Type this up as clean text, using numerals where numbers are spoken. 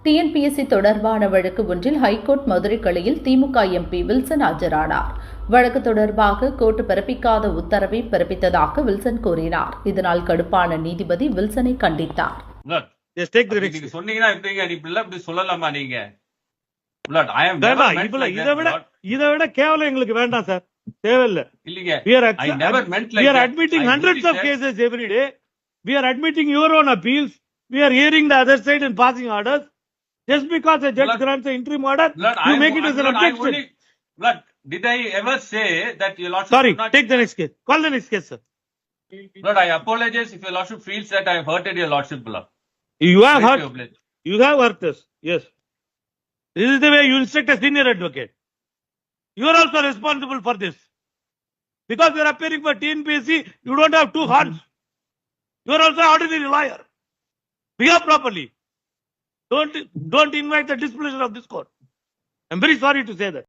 TNPSC தொடர்பான வழக்கு ஒன்றில் ஹைகோர்ட் மதுரை கிளையில் திமுக எம்பி வில்சன் ஆஜரானார். வழக்கு தொடர்பாக கோர்ட் பிறப்பிக்காத உத்தரவை பிறப்பித்ததாக வில்சன் கூறினார். இதனால் கடுப்பான நீதிபதி வில்சனை கண்டித்தார். சொன்னீங்கன்னா இப்படி சொல்லலாமா? நீங்க இதை விட கேவலம் எங்களுக்கு வேண்டாம் சார், தேவையில்லை. இல்லீங்க, we are admitting hundreds of cases every day. We are admitting your own appeals. We are hearing the other side and passing orders. Just because a judge grants an interim order, you make it as an objection. Did I ever say that your lordship? Sorry, take the next case. Call the next case, sir. Lord, I apologize if your lordship feels that I have hurted your lordship, Lord. You have hurt. You have hurt us. Yes. This is the way you instruct a senior advocate. You are also responsible for this. Because you are appearing for TNPSC, you don't have two horns. You are also an ordinary lawyer. Behave properly. Don't invite the displeasure of this court. I'm very sorry to say that.